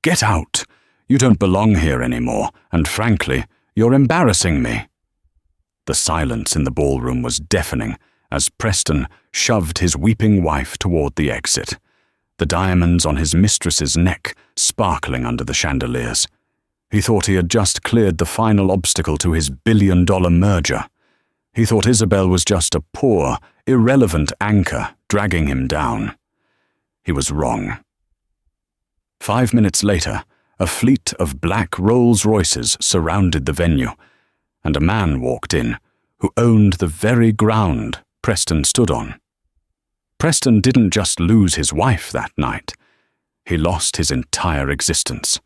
"Get out! You don't belong here anymore, and frankly, you're embarrassing me." The silence in the ballroom was deafening as Preston shoved his weeping wife toward the exit, the diamonds on his mistress's neck sparkling under the chandeliers. He thought he had just cleared the final obstacle to his billion-dollar merger. He thought Isabel was just a poor, irrelevant anchor dragging him down. He was wrong. 5 minutes later, a fleet of black Rolls-Royces surrounded the venue, and a man walked in who owned the very ground Preston stood on. Preston didn't just lose his wife that night. He lost his entire existence.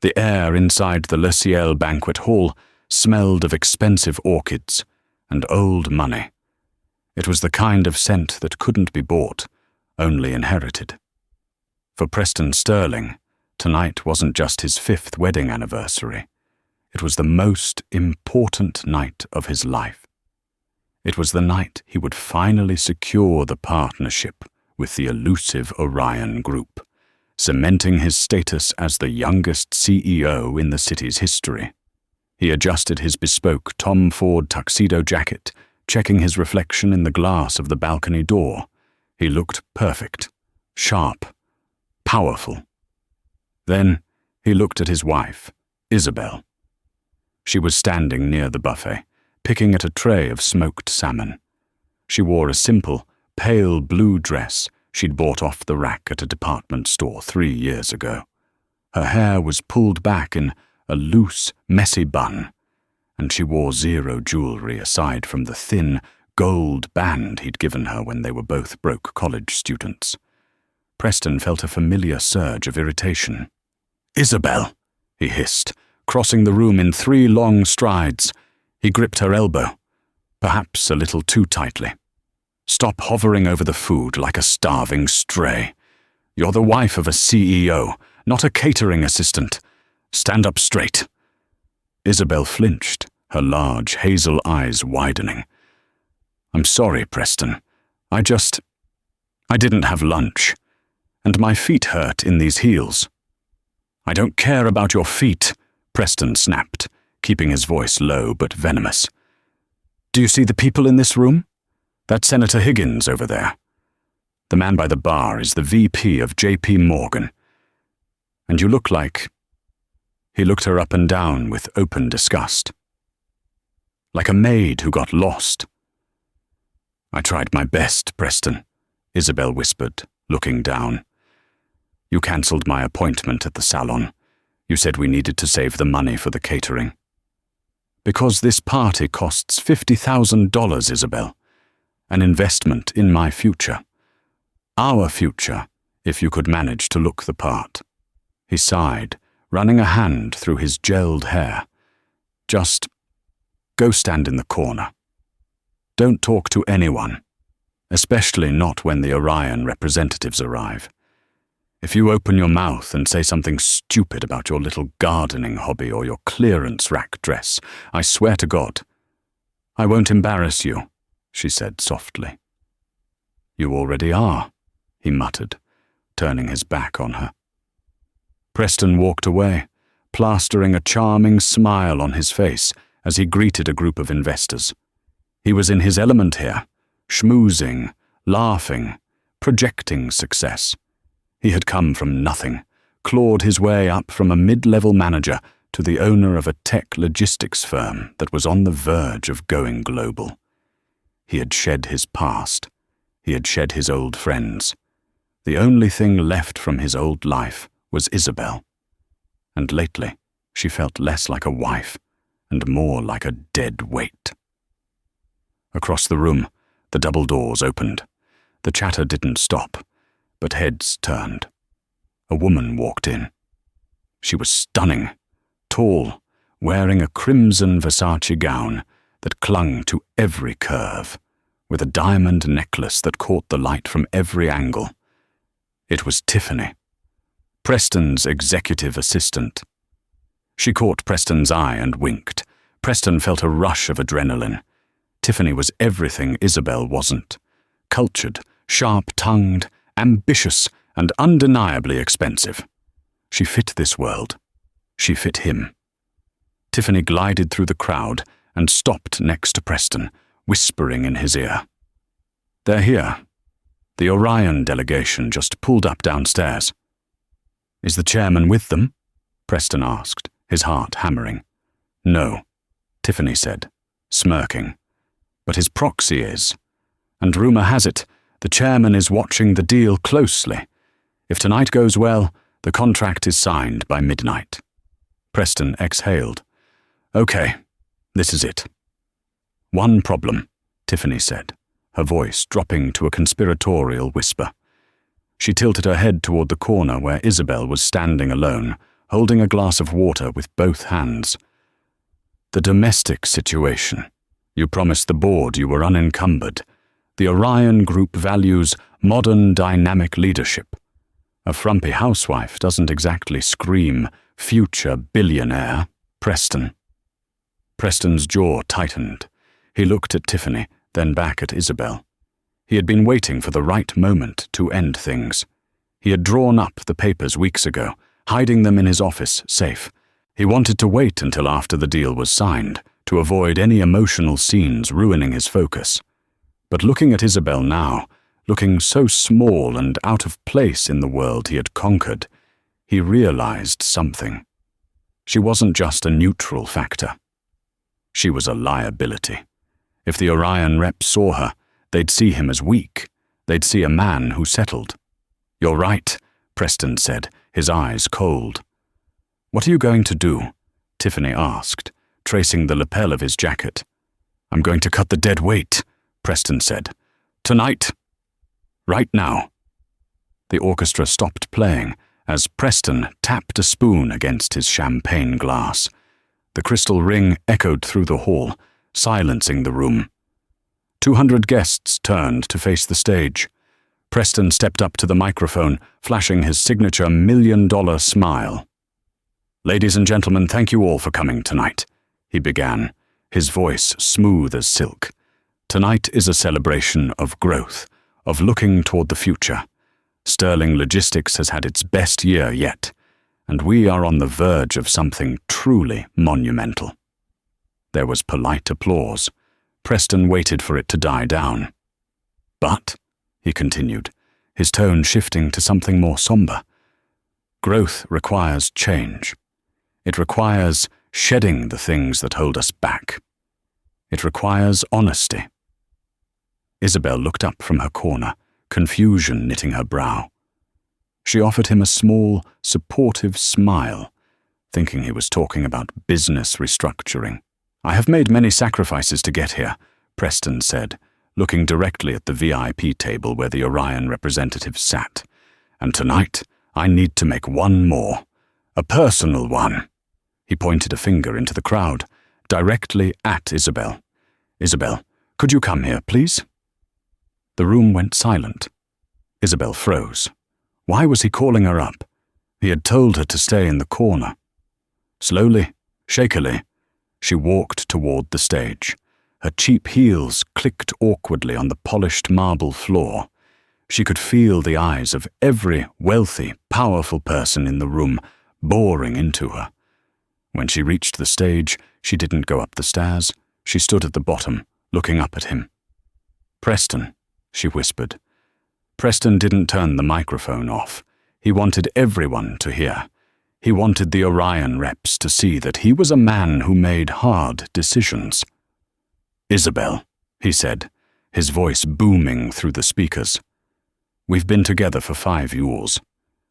The air inside the Le Ciel banquet hall smelled of expensive orchids and old money. It was the kind of scent that couldn't be bought, only inherited. For Preston Sterling, tonight wasn't just his 5th wedding anniversary. It was the most important night of his life. It was the night he would finally secure the partnership with the elusive Orion Group, cementing his status as the youngest CEO in the city's history. He adjusted his bespoke Tom Ford tuxedo jacket, checking his reflection in the glass of the balcony door. He looked perfect, sharp, powerful. Then he looked at his wife, Isabel. She was standing near the buffet, picking at a tray of smoked salmon. She wore a simple, pale blue dress she'd bought off the rack at a department store 3 years ago. Her hair was pulled back in a loose, messy bun, and she wore zero jewelry aside from the thin, gold band he'd given her when they were both broke college students. Preston felt a familiar surge of irritation. "Isabel," he hissed, crossing the room in 3 long strides. He gripped her elbow, perhaps a little too tightly. "Stop hovering over the food like a starving stray. You're the wife of a CEO, not a catering assistant. Stand up straight." Isabel flinched, her large hazel eyes widening. "I'm sorry, Preston. I didn't have lunch, and my feet hurt in these heels." "I don't care about your feet," Preston snapped, keeping his voice low but venomous. "Do you see the people in this room? That's Senator Higgins over there. The man by the bar is the VP of J.P. Morgan. And you look like—" He looked her up and down with open disgust. "Like a maid who got lost." "I tried my best, Preston," Isabel whispered, looking down. "You cancelled my appointment at the salon. You said we needed to save the money for the catering." "Because this party costs $50,000, Isabel. An investment in my future. Our future, if you could manage to look the part." He sighed, running a hand through his gelled hair. "Just go stand in the corner. Don't talk to anyone, especially not when the Orion representatives arrive. If you open your mouth and say something stupid about your little gardening hobby or your clearance rack dress, I swear to God, I won't embarrass you," she said softly. "You already are," he muttered, turning his back on her. Preston walked away, plastering a charming smile on his face as he greeted a group of investors. He was in his element here, schmoozing, laughing, projecting success. He had come from nothing, clawed his way up from a mid-level manager to the owner of a tech logistics firm that was on the verge of going global. He had shed his past. He had shed his old friends. The only thing left from his old life was Isabel. And lately, she felt less like a wife and more like a dead weight. Across the room, the double doors opened. The chatter didn't stop, but heads turned. A woman walked in. She was stunning, tall, wearing a crimson Versace gown that clung to every curve, with a diamond necklace that caught the light from every angle. It was Tiffany, Preston's executive assistant. She caught Preston's eye and winked. Preston felt a rush of adrenaline. Tiffany was everything Isabel wasn't. Cultured, sharp-tongued, ambitious, and undeniably expensive. She fit this world. She fit him. Tiffany glided through the crowd and stopped next to Preston, whispering in his ear. "They're here. The Orion delegation just pulled up downstairs." "Is the chairman with them?" Preston asked, his heart hammering. "No," Tiffany said, smirking. "But his proxy is. And rumor has it, the chairman is watching the deal closely. If tonight goes well, the contract is signed by midnight." Preston exhaled. "Okay, this is it." "One problem," Tiffany said, her voice dropping to a conspiratorial whisper. She tilted her head toward the corner where Isabel was standing alone, holding a glass of water with both hands. "The domestic situation. You promised the board you were unencumbered. The Orion Group values modern dynamic leadership. A frumpy housewife doesn't exactly scream future billionaire, Preston." Preston's jaw tightened. He looked at Tiffany, then back at Isabel. He had been waiting for the right moment to end things. He had drawn up the papers weeks ago, hiding them in his office, safe. He wanted to wait until after the deal was signed, to avoid any emotional scenes ruining his focus. But looking at Isabel now, looking so small and out of place in the world he had conquered, he realized something. She wasn't just a neutral factor. She was a liability. If the Orion reps saw her, they'd see him as weak. They'd see a man who settled. "You're right," Preston said, his eyes cold. "What are you going to do?" Tiffany asked, tracing the lapel of his jacket. "I'm going to cut the dead weight," Preston said. "Tonight. Right now." The orchestra stopped playing as Preston tapped a spoon against his champagne glass. The crystal ring echoed through the hall, silencing the room. 200 guests turned to face the stage. Preston stepped up to the microphone, flashing his signature $1,000,000 smile. "Ladies and gentlemen, thank you all for coming tonight," he began, his voice smooth as silk. "Tonight is a celebration of growth, of looking toward the future. Sterling Logistics has had its best year yet, and we are on the verge of something truly monumental." There was polite applause. Preston waited for it to die down. "But," he continued, his tone shifting to something more somber, "growth requires change. It requires shedding the things that hold us back. It requires honesty." Isabel looked up from her corner, confusion knitting her brow. She offered him a small, supportive smile, thinking he was talking about business restructuring. "I have made many sacrifices to get here," Preston said, looking directly at the VIP table where the Orion representatives sat. "And tonight, I need to make one more. A personal one." He pointed a finger into the crowd, directly at Isabel. "Isabel, could you come here, please?" The room went silent. Isabel froze. Why was he calling her up? He had told her to stay in the corner. Slowly, shakily, she walked toward the stage. Her cheap heels clicked awkwardly on the polished marble floor. She could feel the eyes of every wealthy, powerful person in the room boring into her. When she reached the stage, she didn't go up the stairs. She stood at the bottom, looking up at him. "Preston," she whispered. Preston didn't turn the microphone off. He wanted everyone to hear. He wanted the Orion reps to see that he was a man who made hard decisions. "Isabel," he said, his voice booming through the speakers. "We've been together for 5 years,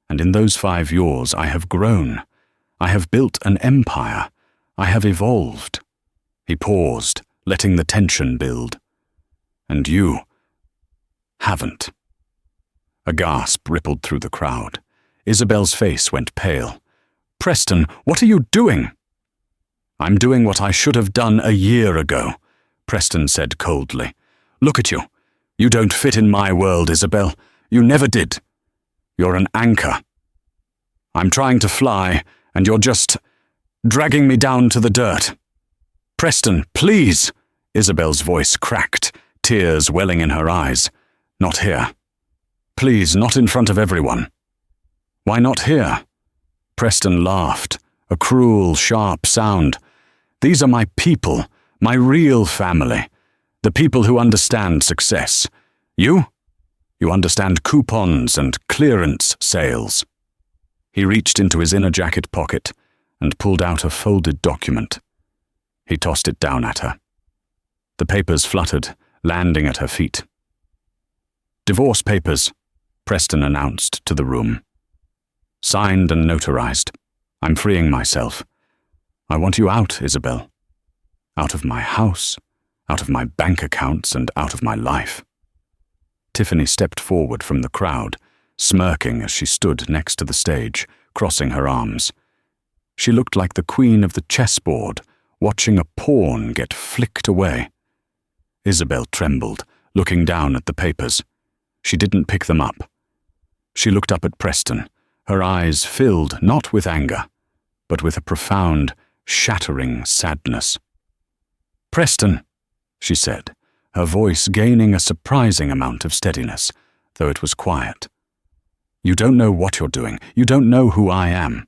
and in those 5 years I have grown. I have built an empire. I have evolved." He paused, letting the tension build. "And you haven't." A gasp rippled through the crowd. Isabel's face went pale. "Preston, what are you doing?" "I'm doing what I should have done a year ago," Preston said coldly. "Look at you. You don't fit in my world, Isabel. You never did. You're an anchor. I'm trying to fly, and you're just dragging me down to the dirt." "Preston, please!" Isabel's voice cracked, tears welling in her eyes. "Not here. Please, not in front of everyone." "Why not here?" Preston laughed, a cruel, sharp sound. These are my people, my real family, the people who understand success. You understand coupons and clearance sales. He reached into his inner jacket pocket and pulled out a folded document. He tossed it down at her. The papers fluttered, landing at her feet. "Divorce papers," Preston announced to the room. "Signed and notarized. I'm freeing myself. I want you out, Isabel. Out of my house, out of my bank accounts, and out of my life." Tiffany stepped forward from the crowd, smirking as she stood next to the stage, crossing her arms. She looked like the queen of the chessboard, watching a pawn get flicked away. Isabel trembled, looking down at the papers. She didn't pick them up. She looked up at Preston, her eyes filled not with anger, but with a profound, shattering sadness. "Preston," she said, her voice gaining a surprising amount of steadiness, though it was quiet. "You don't know what you're doing. You don't know who I am."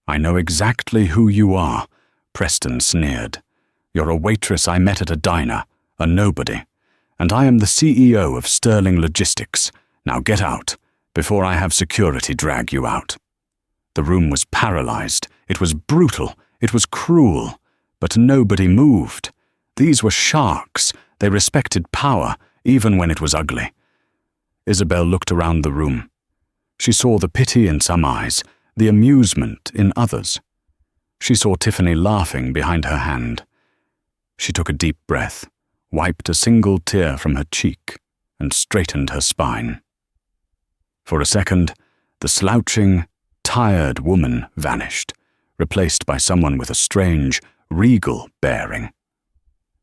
"I know exactly who you are," Preston sneered. "You're a waitress I met at a diner, a nobody. And I am the CEO of Sterling Logistics. Now get out, before I have security drag you out." The room was paralyzed. It was brutal. It was cruel. But nobody moved. These were sharks. They respected power, even when it was ugly. Isabel looked around the room. She saw the pity in some eyes, the amusement in others. She saw Tiffany laughing behind her hand. She took a deep breath, wiped a single tear from her cheek, and straightened her spine. For a second, the slouching, tired woman vanished, replaced by someone with a strange, regal bearing.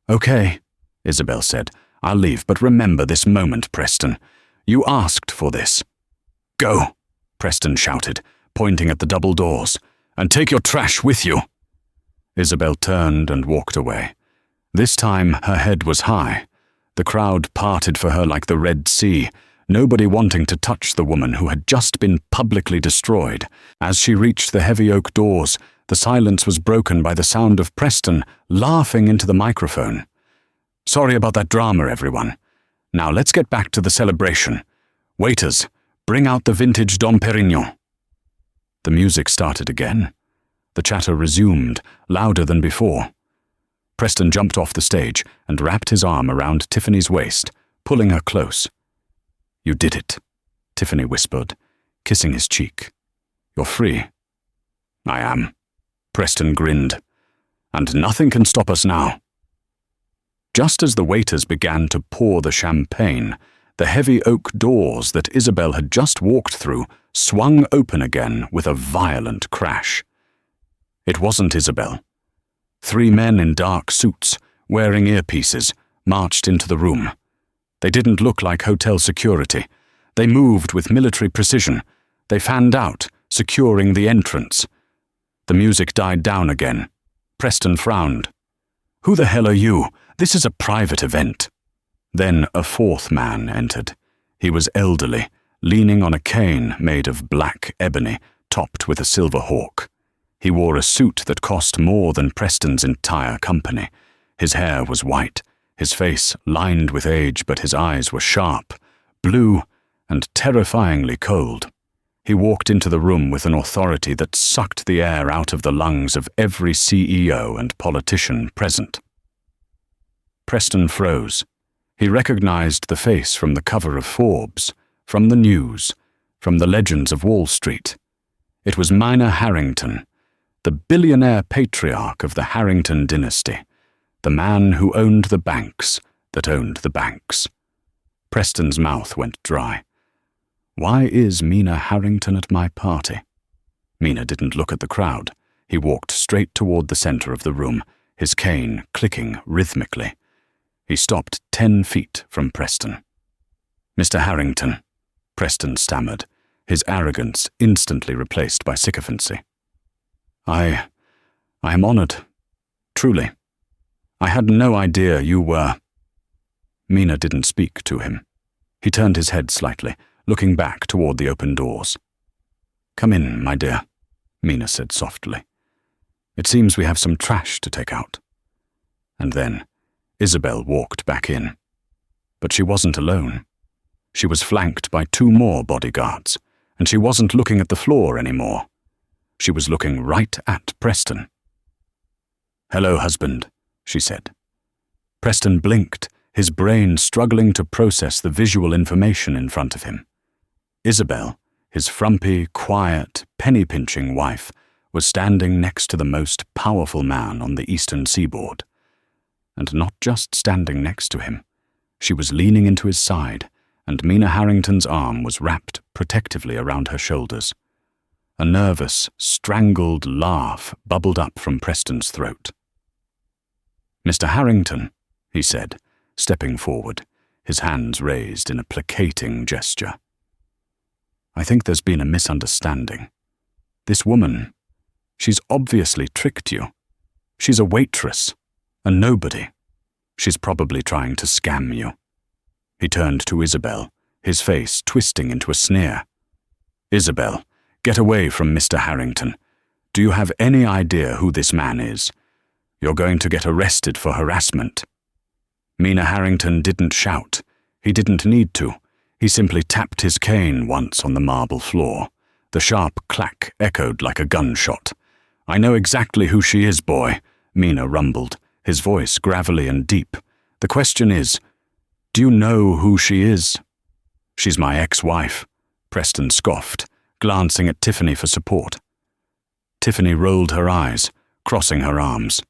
"Okay," Isabel said, "I'll leave, but remember this moment, Preston. You asked for this." "Go," Preston shouted, pointing at the double doors, "and take your trash with you." Isabel turned and walked away. This time her head was high. The crowd parted for her like the Red Sea, nobody wanting to touch the woman who had just been publicly destroyed. As she reached the heavy oak doors, the silence was broken by the sound of Preston laughing into the microphone. "Sorry about that drama, everyone. Now let's get back to the celebration. Waiters, bring out the vintage Dom Perignon." The music started again. The chatter resumed, louder than before. Preston jumped off the stage and wrapped his arm around Tiffany's waist, pulling her close. "You did it," Tiffany whispered, kissing his cheek. "You're free." "I am," Preston grinned. "And nothing can stop us now." Just as the waiters began to pour the champagne, the heavy oak doors that Isabel had just walked through swung open again with a violent crash. It wasn't Isabel. 3 men in dark suits, wearing earpieces, marched into the room. They didn't look like hotel security. They moved with military precision. They fanned out, securing the entrance. The music died down again. Preston frowned. "Who the hell are you? This is a private event." Then a 4th man entered. He was elderly, leaning on a cane made of black ebony, topped with a silver hawk. He wore a suit that cost more than Preston's entire company. His hair was white, his face lined with age, but his eyes were sharp, blue, and terrifyingly cold. He walked into the room with an authority that sucked the air out of the lungs of every CEO and politician present. Preston froze. He recognized the face from the cover of Forbes, from the news, from the legends of Wall Street. It was Mina Harrington, the billionaire patriarch of the Harrington dynasty, the man who owned the banks that owned the banks. Preston's mouth went dry. Why is Mina Harrington at my party? Mina didn't look at the crowd. He walked straight toward the center of the room, his cane clicking rhythmically. He stopped 10 feet from Preston. "Mr. Harrington," Preston stammered, his arrogance instantly replaced by sycophancy. I am honored. Truly. I had no idea you were." Mina didn't speak to him. He turned his head slightly, looking back toward the open doors. "Come in, my dear." Mina said softly. "It seems we have some trash to take out." And then Isabel walked back in. But she wasn't alone. She was flanked by 2 more bodyguards, and she wasn't looking at the floor anymore. She was looking right at Preston. "Hello, husband," she said. Preston blinked, his brain struggling to process the visual information in front of him. Isabel, his frumpy, quiet, penny-pinching wife, was standing next to the most powerful man on the eastern seaboard. And not just standing next to him. She was leaning into his side, and Mina Harrington's arm was wrapped protectively around her shoulders. A nervous, strangled laugh bubbled up from Preston's throat. "Mr. Harrington," he said, stepping forward, his hands raised in a placating gesture. "I think there's been a misunderstanding. This woman, she's obviously tricked you. She's a waitress, a nobody. She's probably trying to scam you." He turned to Isabel, his face twisting into a sneer. "Isabel, get away from Mr. Harrington. Do you have any idea who this man is? You're going to get arrested for harassment." Mina Harrington didn't shout. He didn't need to. He simply tapped his cane once on the marble floor. The sharp clack echoed like a gunshot. "I know exactly who she is, boy," Mina rumbled, his voice gravelly and deep. "The question is, do you know who she is?" "She's my ex-wife," Preston scoffed, glancing at Tiffany for support. Tiffany rolled her eyes, crossing her arms.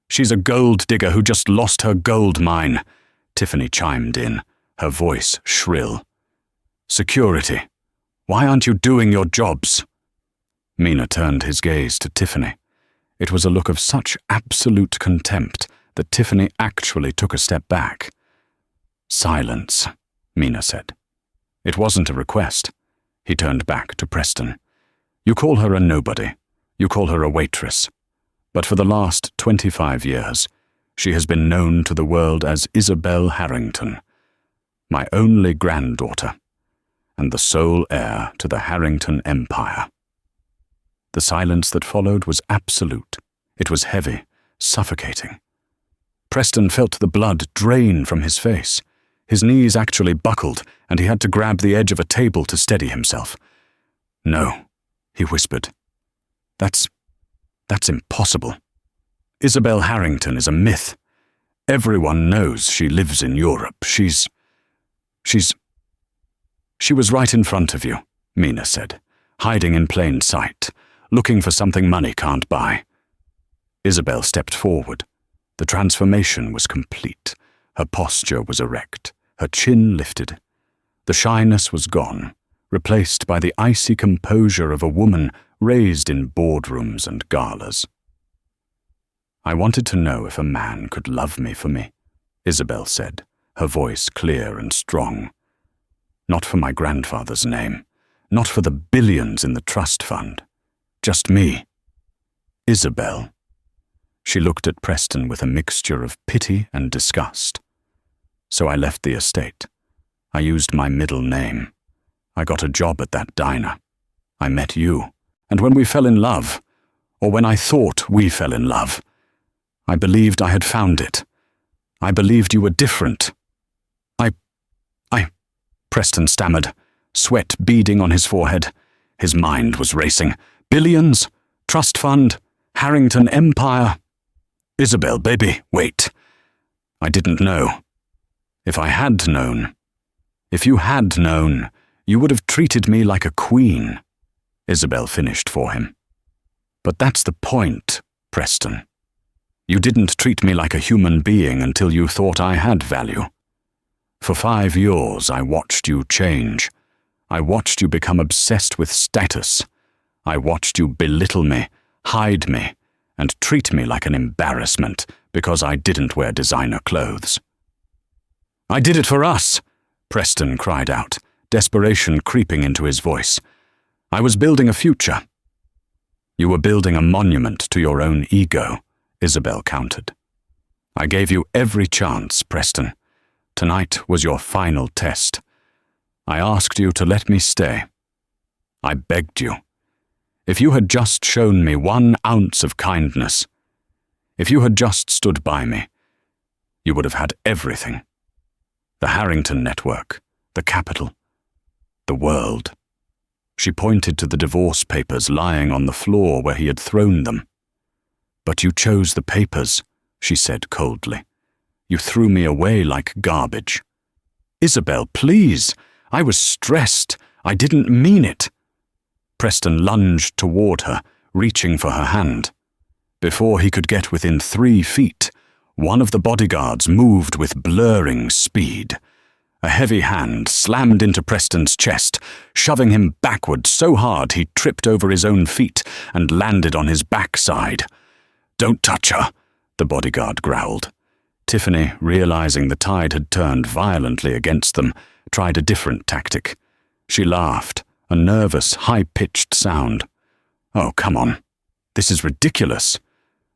"She's a gold digger who just lost her gold mine," Tiffany chimed in, her voice shrill. "Security, why aren't you doing your jobs?" Mina turned his gaze to Tiffany. It was a look of such absolute contempt that Tiffany actually took a step back. "Silence," Mina said. It wasn't a request. He turned back to Preston. "You call her a nobody. You call her a waitress. But for the last 25 years, she has been known to the world as Isabel Harrington, my only granddaughter, and the sole heir to the Harrington Empire." The silence that followed was absolute. It was heavy, suffocating. Preston felt the blood drain from his face. His knees actually buckled, and he had to grab the edge of a table to steady himself. "No," he whispered. That's impossible. Isabel Harrington is a myth. Everyone knows she lives in Europe. She was right in front of you," Mina said, "hiding in plain sight, looking for something money can't buy." Isabel stepped forward. The transformation was complete. Her posture was erect, her chin lifted. The shyness was gone, replaced by the icy composure of a woman raised in boardrooms and galas. "I wanted to know if a man could love me for me," Isabel said, her voice clear and strong. "Not for my grandfather's name, not for the billions in the trust fund. Just me. Isabel." She looked at Preston with a mixture of pity and disgust. "So I left the estate. I used my middle name. I got a job at that diner. I met you, and when we fell in love, or when I thought we fell in love, I believed I had found it. I believed you were different. I, Preston stammered, sweat beading on his forehead. His mind was racing. Billions? Trust fund? Harrington Empire? Isabel, baby, wait. I didn't know. If I had known, if you had known, you would have treated me like a queen," Isabel finished for him. "But that's the point, Preston. You didn't treat me like a human being until you thought I had value. For 5 years I watched you change. I watched you become obsessed with status. I watched you belittle me, hide me, and treat me like an embarrassment because I didn't wear designer clothes." "I did it for us," Preston cried out, desperation creeping into his voice. "I was building a future." "You were building a monument to your own ego," Isabel countered. "I gave you every chance, Preston. Tonight was your final test. I asked you to let me stay. I begged you. If you had just shown me 1 ounce of kindness, if you had just stood by me, you would have had everything. The Harrington network, the capital, the world. She pointed to the divorce papers lying on the floor where he had thrown them. But you chose the papers, she said coldly. You threw me away like garbage. Isabel, please. I was stressed. I didn't mean it. Preston lunged toward her, reaching for her hand. Before he could get within 3 feet, one of the bodyguards moved with blurring speed. A heavy hand slammed into Preston's chest, shoving him backward so hard he tripped over his own feet and landed on his backside. "Don't touch her," the bodyguard growled. Tiffany, realizing the tide had turned violently against them, tried a different tactic. She laughed, a nervous, high-pitched sound. "Oh, come on. This is ridiculous.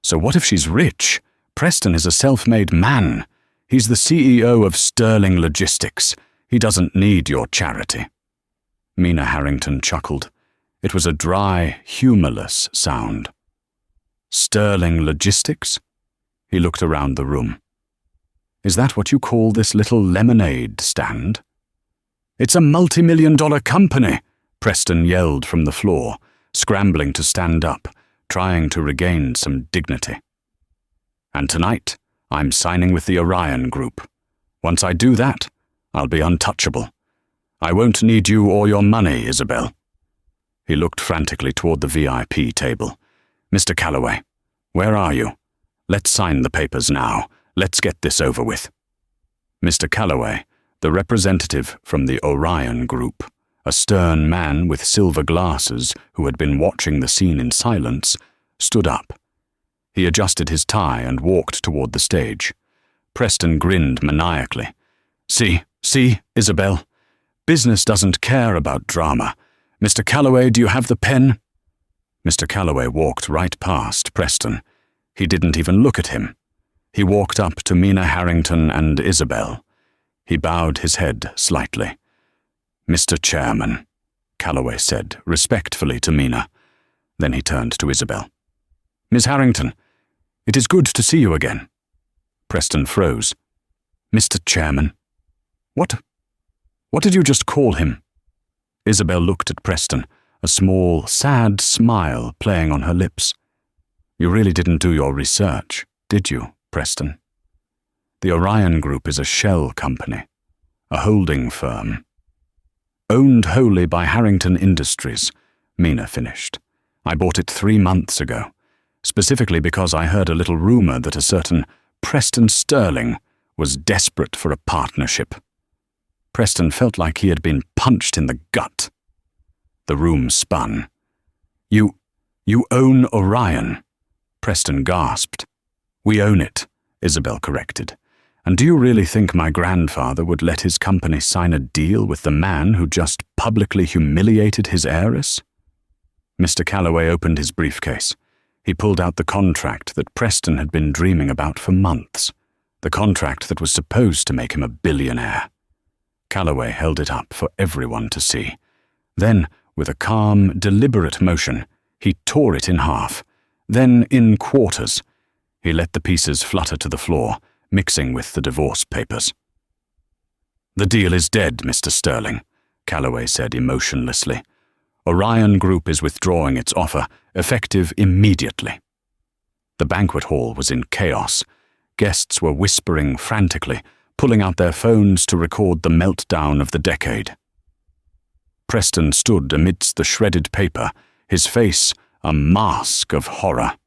So what if she's rich? Preston is a self-made man. He's the CEO of Sterling Logistics. He doesn't need your charity." Mina Harrington chuckled. It was a dry, humorless sound. "Sterling Logistics?" He looked around the room. "Is that what you call this little lemonade stand?" "It's a multi-million-dollar company," Preston yelled from the floor, scrambling to stand up, trying to regain some dignity. "And tonight, I'm signing with the Orion Group. Once I do that, I'll be untouchable. I won't need you or your money, Isabel." He looked frantically toward the VIP table. "Mr. Calloway, where are you? Let's sign the papers now. Let's get this over with." Mr. Calloway, the representative from the Orion Group, a stern man with silver glasses who had been watching the scene in silence, stood up. He adjusted his tie and walked toward the stage. Preston grinned maniacally. See, Isabel? Business doesn't care about drama. Mr. Calloway, do you have the pen?" Mr. Calloway walked right past Preston. He didn't even look at him. He walked up to Mina Harrington and Isabel. He bowed his head slightly. "Mr. Chairman," Calloway said respectfully to Mina. Then he turned to Isabel. "Miss Harrington, it is good to see you again." Preston froze. "Mr. Chairman? What did you just call him?" Isabel looked at Preston, a small, sad smile playing on her lips. "You really didn't do your research, did you, Preston? The Orion Group is a shell company, a holding firm. Owned wholly by Harrington Industries," Mina finished. "I bought it 3 months ago, specifically because I heard a little rumor that a certain Preston Sterling was desperate for a partnership." Preston felt like he had been punched in the gut. The room spun. You own Orion?" Preston gasped. "We own it," Isabel corrected. "And do you really think my grandfather would let his company sign a deal with the man who just publicly humiliated his heiress?" Mr. Calloway opened his briefcase. He pulled out the contract that Preston had been dreaming about for months, the contract that was supposed to make him a billionaire. Calloway held it up for everyone to see. Then, with a calm, deliberate motion, he tore it in half, then in quarters. He let the pieces flutter to the floor, mixing with the divorce papers. "The deal is dead, Mr. Sterling," Calloway said emotionlessly. "Orion Group is withdrawing its offer, effective immediately." The banquet hall was in chaos. Guests were whispering frantically, pulling out their phones to record the meltdown of the decade. Preston stood amidst the shredded paper, his face a mask of horror.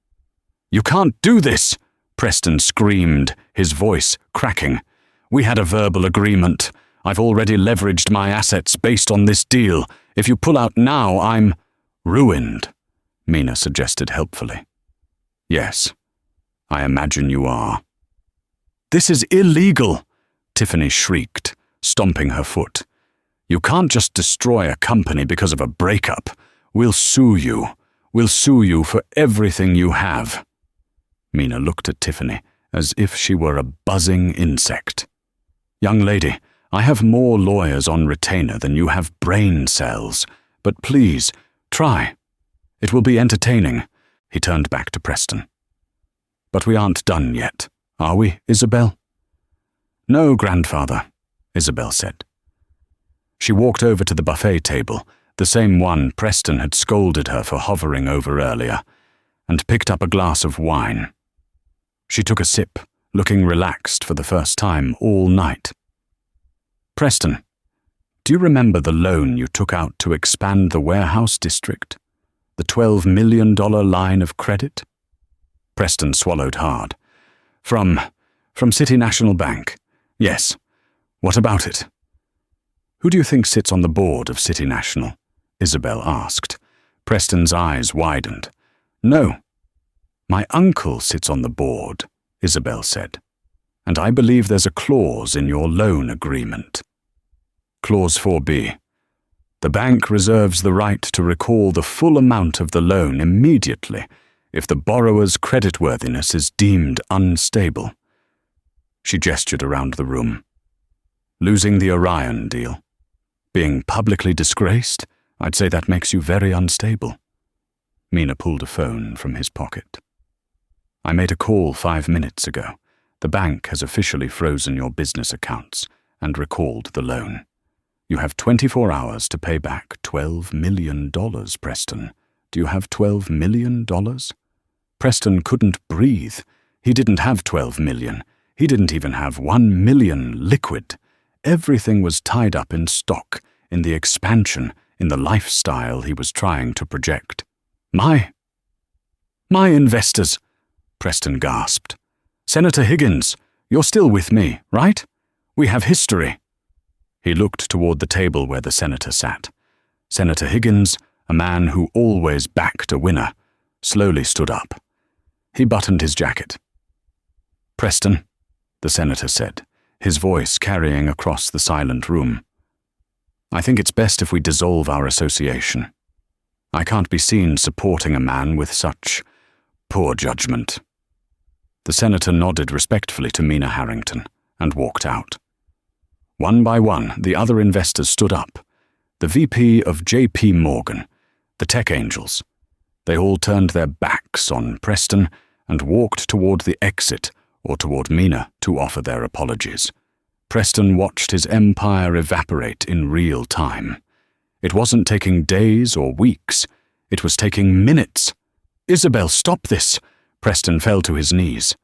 "You can't do this!" Preston screamed, his voice cracking. "We had a verbal agreement. I've already leveraged my assets based on this deal. If you pull out now, I'm ruined," Mina suggested helpfully. "Yes, I imagine you are." "This is illegal," Tiffany shrieked, stomping her foot. "You can't just destroy a company because of a breakup. We'll sue you. We'll sue you for everything you have." Mina looked at Tiffany as if she were a buzzing insect. "Young lady, I have more lawyers on retainer than you have brain cells, but please, try. It will be entertaining. He turned back to Preston. But we aren't done yet, are we, Isabel? No, grandfather, Isabel said. She walked over to the buffet table, the same one Preston had scolded her for hovering over earlier, and picked up a glass of wine. She took a sip, looking relaxed for the first time all night. Preston, do you remember the loan you took out to expand the warehouse district? The $12 million line of credit? Preston swallowed hard. From City National Bank. Yes. What about it? Who do you think sits on the board of City National? Isabel asked. Preston's eyes widened. No. My uncle sits on the board, Isabel said. And I believe there's a clause in your loan agreement. Clause 4B. The bank reserves the right to recall the full amount of the loan immediately if the borrower's creditworthiness is deemed unstable. She gestured around the room. Losing the Orion deal. Being publicly disgraced, I'd say that makes you very unstable. Mina pulled a phone from his pocket. I made a call 5 minutes ago. The bank has officially frozen your business accounts and recalled the loan. You have 24 hours to pay back $12 million, Preston. Do you have $12 million? Preston couldn't breathe. He didn't have 12 million. He didn't even have 1 million liquid. Everything was tied up in stock, in the expansion, in the lifestyle he was trying to project. My investors, Preston gasped. Senator Higgins, you're still with me, right? We have history. He looked toward the table where the senator sat. Senator Higgins, a man who always backed a winner, slowly stood up. He buttoned his jacket. Preston, the senator said, his voice carrying across the silent room. I think it's best if we dissolve our association. I can't be seen supporting a man with such poor judgment. The senator nodded respectfully to Mina Harrington and walked out. One by one, the other investors stood up. The VP of J.P. Morgan, the tech angels. They all turned their backs on Preston and walked toward the exit or toward Mina to offer their apologies. Preston watched his empire evaporate in real time. It wasn't taking days or weeks. It was taking minutes. Isabel, stop this! Preston fell to his knees.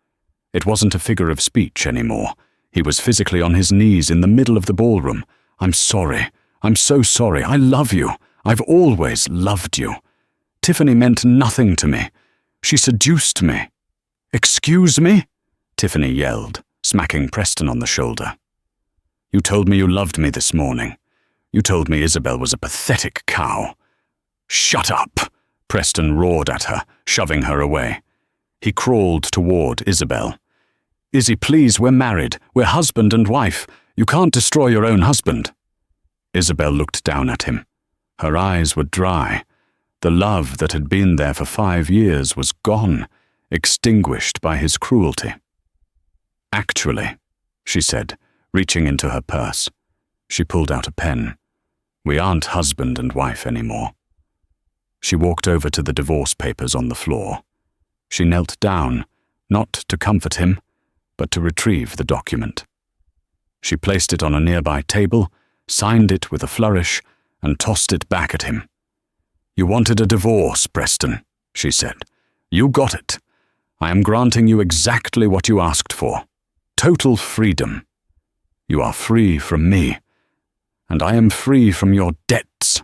It wasn't a figure of speech anymore. He was physically on his knees in the middle of the ballroom. I'm sorry. I'm so sorry. I love you. I've always loved you. Tiffany meant nothing to me. She seduced me. Excuse me? Tiffany yelled, smacking Preston on the shoulder. You told me you loved me this morning. You told me Isabel was a pathetic cow. Shut up! Preston roared at her, shoving her away. He crawled toward Isabel. Izzy, please, we're married. We're husband and wife. You can't destroy your own husband. Isabel looked down at him. Her eyes were dry. The love that had been there for 5 years was gone, extinguished by his cruelty. Actually, she said, reaching into her purse. She pulled out a pen. We aren't husband and wife anymore. She walked over to the divorce papers on the floor. She knelt down, not to comfort him, but to retrieve the document. She placed it on a nearby table, signed it with a flourish, and tossed it back at him. You wanted a divorce, Preston, she said. You got it. I am granting you exactly what you asked for. Total freedom. You are free from me, and I am free from your debts.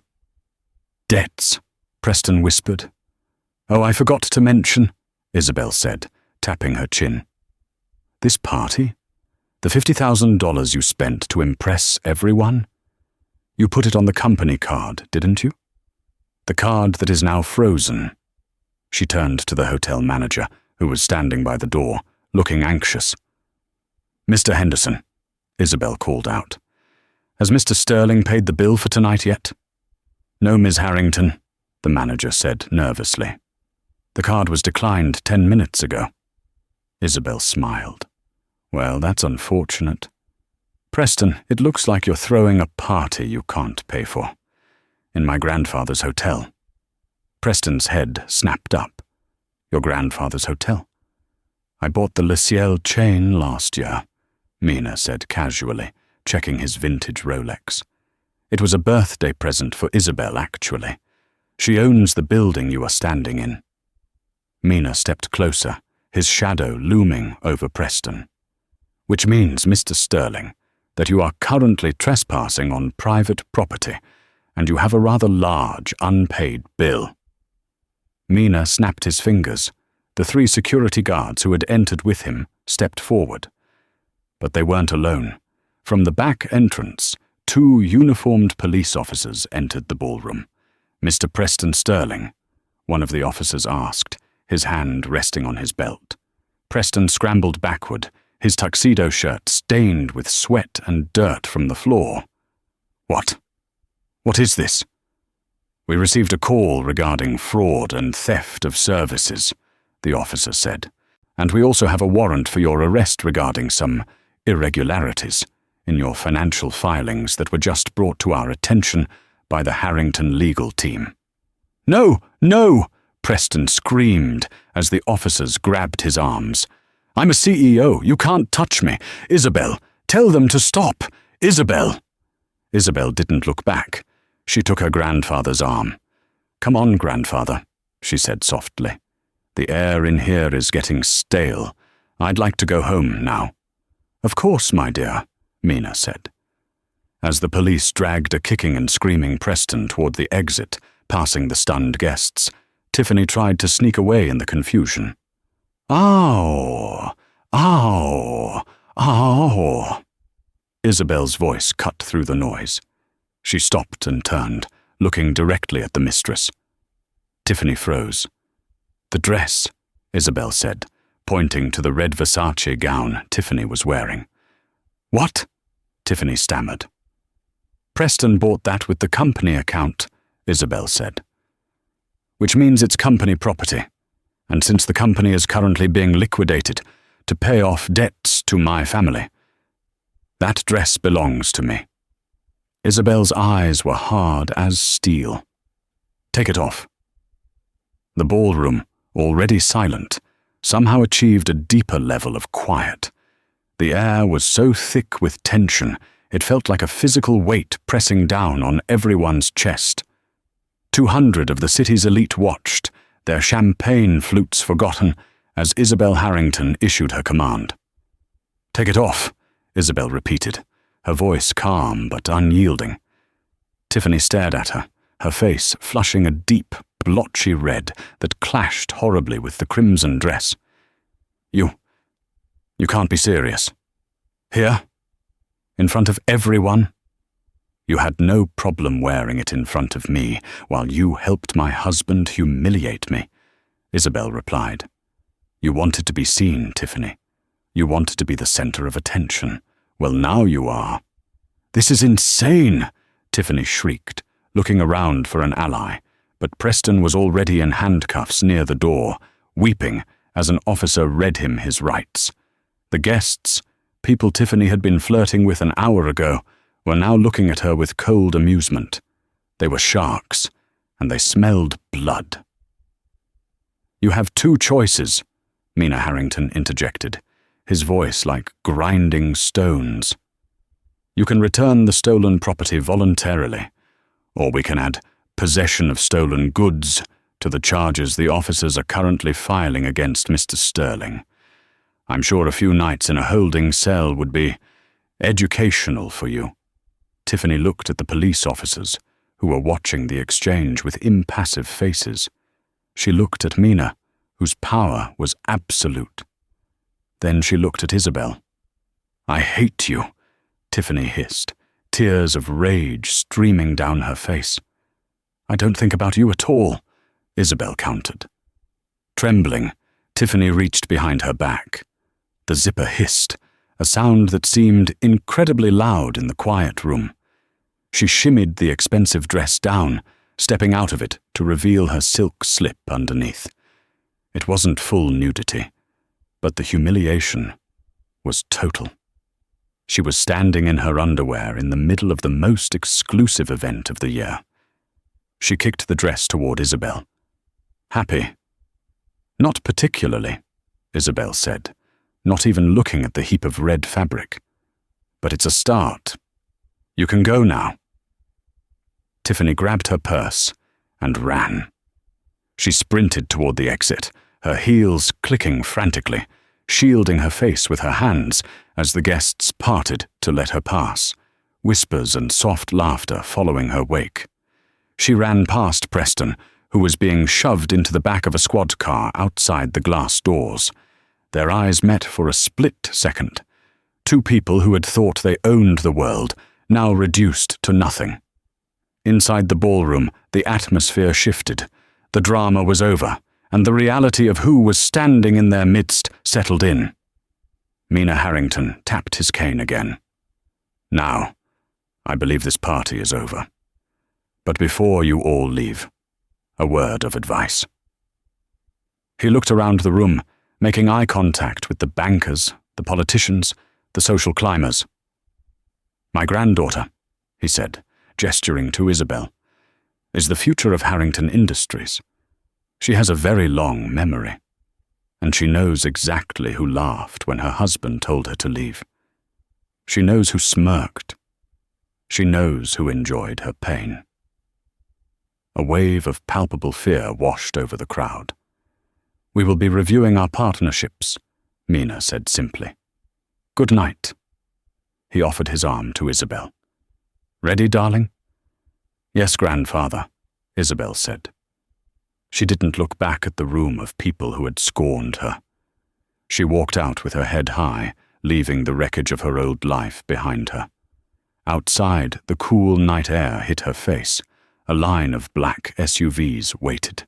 Debts, Preston whispered. Oh, I forgot to mention, Isabel said, tapping her chin. This party? The $50,000 you spent to impress everyone? You put it on the company card, didn't you? The card that is now frozen. She turned to the hotel manager, who was standing by the door, looking anxious. Mr. Henderson, Isabel called out. Has Mr. Sterling paid the bill for tonight yet? No, Ms. Harrington, the manager said nervously. The card was declined 10 minutes ago. Isabel smiled. Well, that's unfortunate. Preston, it looks like you're throwing a party you can't pay for. In my grandfather's hotel. Preston's head snapped up. Your grandfather's hotel. I bought the Le Ciel chain last year, Mina said casually, checking his vintage Rolex. It was a birthday present for Isabel, actually. She owns the building you are standing in. Mina stepped closer, his shadow looming over Preston. Which means, Mr. Sterling, that you are currently trespassing on private property, and you have a rather large, unpaid bill. Mina snapped his fingers. The 3 security guards who had entered with him stepped forward. But they weren't alone. From the back entrance, 2 uniformed police officers entered the ballroom. Mr. Preston Sterling, one of the officers asked, his hand resting on his belt. Preston scrambled backward, his tuxedo shirt stained with sweat and dirt from the floor. What? What is this? We received a call regarding fraud and theft of services, the officer said, and we also have a warrant for your arrest regarding some irregularities in your financial filings that were just brought to our attention by the Harrington legal team. No, no, Preston screamed as the officers grabbed his arms. I'm a CEO. You can't touch me. Isabel, tell them to stop. Isabel. Isabel didn't look back. She took her grandfather's arm. Come on, grandfather, she said softly. The air in here is getting stale. I'd like to go home now. Of course, my dear, Mina said. As the police dragged a kicking and screaming Preston toward the exit, passing the stunned guests, Tiffany tried to sneak away in the confusion. Ow! Ow! Ow! Isabel's voice cut through the noise. She stopped and turned, looking directly at the mistress. Tiffany froze. The dress, Isabel said, pointing to the red Versace gown Tiffany was wearing. What? Tiffany stammered. Preston bought that with the company account, Isabel said. Which means it's company property, and since the company is currently being liquidated to pay off debts to my family, that dress belongs to me. Isabel's eyes were hard as steel. Take it off. The ballroom, already silent, somehow achieved a deeper level of quiet. The air was so thick with tension, it felt like a physical weight pressing down on everyone's chest. 200 of the city's elite watched, their champagne flutes forgotten, as Isabel Harrington issued her command. Take it off, Isabel repeated, her voice calm but unyielding. Tiffany stared at her, her face flushing a deep, blotchy red that clashed horribly with the crimson dress. You can't be serious. Here? In front of everyone? You had no problem wearing it in front of me while you helped my husband humiliate me, Isabel replied. You wanted to be seen, Tiffany. You wanted to be the center of attention. Well, now you are. This is insane, Tiffany shrieked, looking around for an ally, but Preston was already in handcuffs near the door, weeping as an officer read him his rights. The guests, people Tiffany had been flirting with an hour ago, were now looking at her with cold amusement. They were sharks, and they smelled blood. You have 2 choices, Mina Harrington interjected, his voice like grinding stones. You can return the stolen property voluntarily, or we can add possession of stolen goods to the charges the officers are currently filing against Mr. Sterling. I'm sure a few nights in a holding cell would be educational for you. Tiffany looked at the police officers, who were watching the exchange with impassive faces. She looked at Mina, whose power was absolute. Then she looked at Isabel. I hate you, Tiffany hissed, tears of rage streaming down her face. I don't think about you at all, Isabel countered. Trembling, Tiffany reached behind her back. The zipper hissed, a sound that seemed incredibly loud in the quiet room. She shimmied the expensive dress down, stepping out of it to reveal her silk slip underneath. It wasn't full nudity, but the humiliation was total. She was standing in her underwear in the middle of the most exclusive event of the year. She kicked the dress toward Isabel, Happy? Not particularly, Isabel said, not even looking at the heap of red fabric. But it's a start. You can go now. Tiffany grabbed her purse and ran. She sprinted toward the exit, her heels clicking frantically, shielding her face with her hands as the guests parted to let her pass, whispers and soft laughter following her wake. She ran past Preston, who was being shoved into the back of a squad car outside the glass doors. Their eyes met for a split second. Two people who had thought they owned the world, now reduced to nothing. Inside the ballroom, the atmosphere shifted. The drama was over, and the reality of who was standing in their midst settled in. Mina Harrington tapped his cane again. Now, I believe this party is over. But before you all leave, a word of advice. He looked around the room, making eye contact with the bankers, the politicians, the social climbers. My granddaughter, he said, gesturing to Isabel, is the future of Harrington Industries. She has a very long memory, and she knows exactly who laughed when her husband told her to leave. She knows who smirked. She knows who enjoyed her pain. A wave of palpable fear washed over the crowd. We will be reviewing our partnerships, Mina said simply. Good night. He offered his arm to Isabel. Ready, darling? Yes, grandfather, Isabel said. She didn't look back at the room of people who had scorned her. She walked out with her head high, leaving the wreckage of her old life behind her. Outside, the cool night air hit her face. A line of black SUVs waited.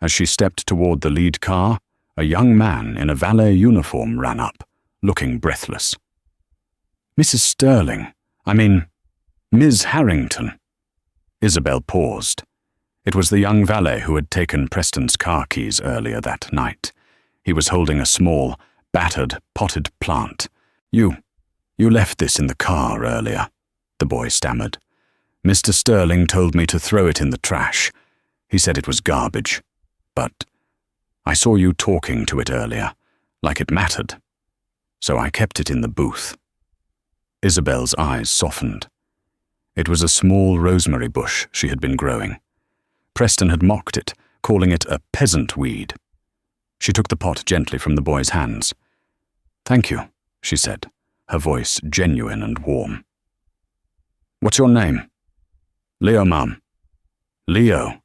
As she stepped toward the lead car, a young man in a valet uniform ran up, looking breathless. Mrs. Sterling, Ms. Harrington. Isabel paused. It was the young valet who had taken Preston's car keys earlier that night. He was holding a small, battered, potted plant. You left this in the car earlier, the boy stammered. Mr. Sterling told me to throw it in the trash. He said it was garbage. But I saw you talking to it earlier, like it mattered. So I kept it in the booth. Isabel's eyes softened. It was a small rosemary bush she had been growing. Preston had mocked it, calling it a peasant weed. She took the pot gently from the boy's hands. Thank you, she said, her voice genuine and warm. What's your name? Leo, Mum. Leo,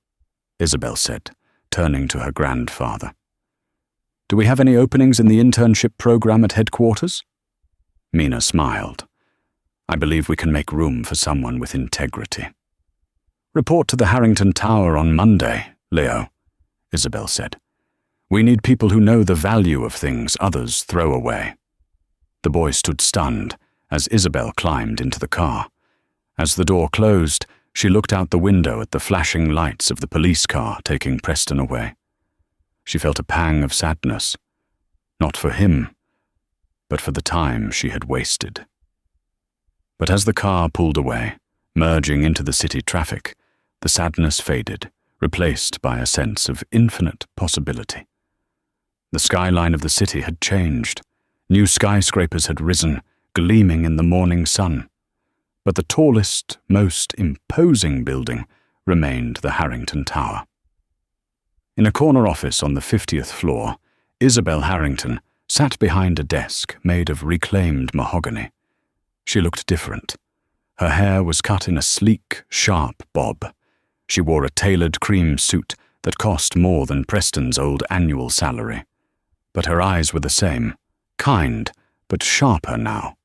Isabel said, turning to her grandfather. Do we have any openings in the internship program at headquarters? Mina smiled. I believe we can make room for someone with integrity. Report to the Harrington Tower on Monday, Leo, Isabel said. We need people who know the value of things others throw away. The boy stood stunned as Isabel climbed into the car. As the door closed, she looked out the window at the flashing lights of the police car taking Preston away. She felt a pang of sadness, not for him, but for the time she had wasted. But as the car pulled away, merging into the city traffic, the sadness faded, replaced by a sense of infinite possibility. The skyline of the city had changed. New skyscrapers had risen, gleaming in the morning sun. But the tallest, most imposing building remained the Harrington Tower. In a corner office on the 50th floor, Isabel Harrington sat behind a desk made of reclaimed mahogany. She looked different. Her hair was cut in a sleek, sharp bob. She wore a tailored cream suit that cost more than Preston's old annual salary. But her eyes were the same, kind, but sharper now.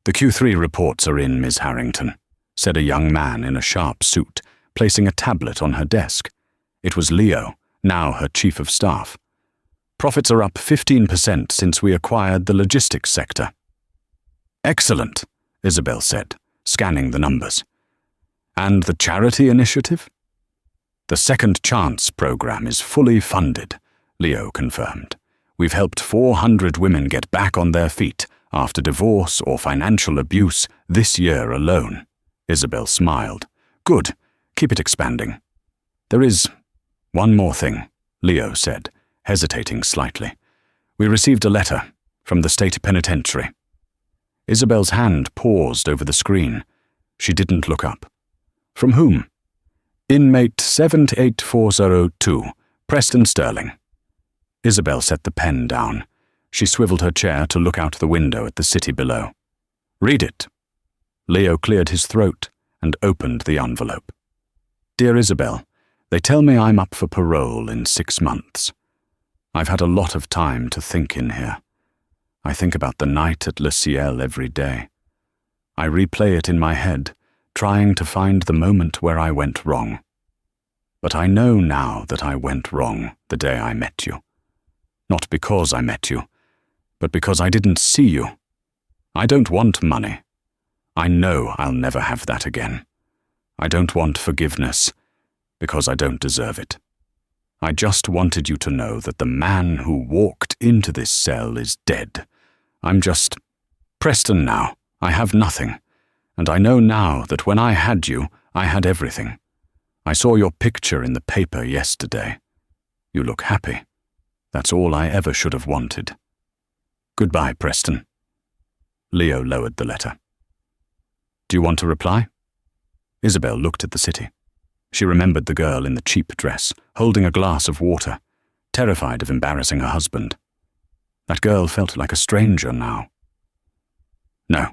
The Q3 reports are in, Ms. Harrington, said a young man in a sharp suit, placing a tablet on her desk. It was Leo, now her chief of staff. Profits are up 15% since we acquired the logistics sector. Excellent, Isabel said, scanning the numbers. And the charity initiative? The Second Chance program is fully funded, Leo confirmed. We've helped 400 women get back on their feet after divorce or financial abuse this year alone. Isabel smiled. Good. Keep it expanding. There is One more thing, Leo said, hesitating slightly. We received a letter from the state penitentiary. Isabel's hand paused over the screen. She didn't look up. From whom? Inmate 78402, Preston Sterling. Isabel set the pen down. She swiveled her chair to look out the window at the city below. Read it. Leo cleared his throat and opened the envelope. Dear Isabel, they tell me I'm up for parole in 6 months. I've had a lot of time to think in here. I think about the night at Le Ciel every day. I replay it in my head, trying to find the moment where I went wrong. But I know now that I went wrong the day I met you. Not because I met you, but because I didn't see you. I don't want money. I know I'll never have that again. I don't want forgiveness, because I don't deserve it. I just wanted you to know that the man who walked into this cell is dead. I'm just Preston now. I have nothing. And I know now that when I had you, I had everything. I saw your picture in the paper yesterday. You look happy. That's all I ever should have wanted. Goodbye, Preston. Leo lowered the letter. Do you want to reply? Isabel looked at the city. She remembered the girl in the cheap dress, holding a glass of water, terrified of embarrassing her husband. That girl felt like a stranger now. No,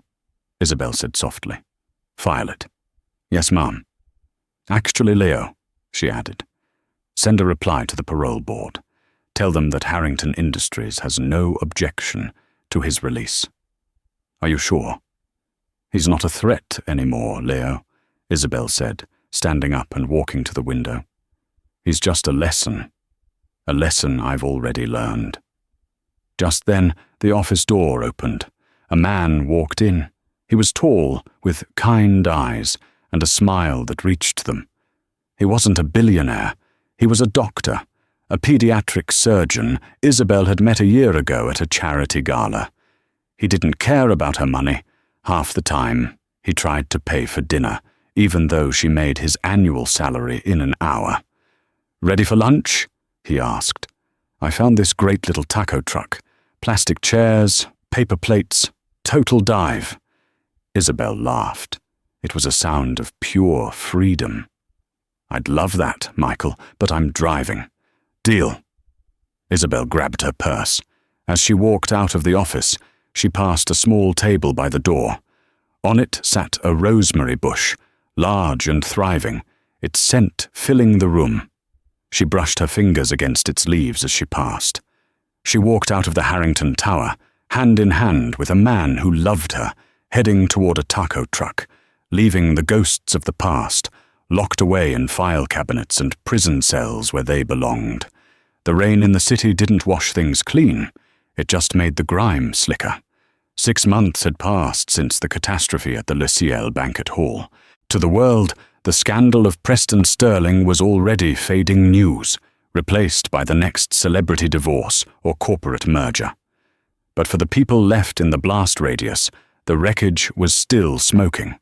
Isabel said softly. File it. Yes, ma'am. Actually, Leo, she added, send a reply to the parole board. Tell them that Harrington Industries has no objection to his release. Are you sure? He's not a threat anymore, Leo, Isabel said, standing up and walking to the window. He's just a lesson I've already learned. Just then, the office door opened. A man walked in. He was tall, with kind eyes, and a smile that reached them. He wasn't a billionaire. He was a doctor, a pediatric surgeon Isabel had met a year ago at a charity gala. He didn't care about her money. Half the time, he tried to pay for dinner, even though she made his annual salary in an hour. Ready for lunch? He asked. I found this great little taco truck. Plastic chairs, paper plates, total dive. Isabel laughed. It was a sound of pure freedom. I'd love that, Michael, but I'm driving. Deal. Isabel grabbed her purse. As she walked out of the office, she passed a small table by the door. On it sat a rosemary bush, large and thriving, its scent filling the room. She brushed her fingers against its leaves as she passed. She walked out of the Harrington Tower, hand in hand with a man who loved her, heading toward a taco truck, leaving the ghosts of the past, locked away in file cabinets and prison cells where they belonged. The rain in the city didn't wash things clean. It just made the grime slicker. 6 months had passed since the catastrophe at the Le Ciel banquet hall. To the world, the scandal of Preston Sterling was already fading news, replaced by the next celebrity divorce or corporate merger. But for the people left in the blast radius, the wreckage was still smoking.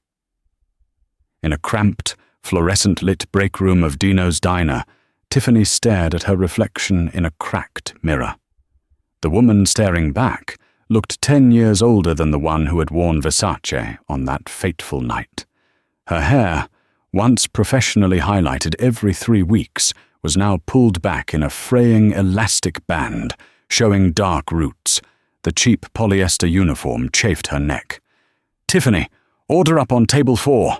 In a cramped, fluorescent-lit break room of Dino's diner, Tiffany stared at her reflection in a cracked mirror. The woman staring back looked 10 years older than the one who had worn Versace on that fateful night. Her hair, once professionally highlighted every 3 weeks, was now pulled back in a fraying elastic band, showing dark roots. The cheap polyester uniform chafed her neck. Tiffany, order up on table 4.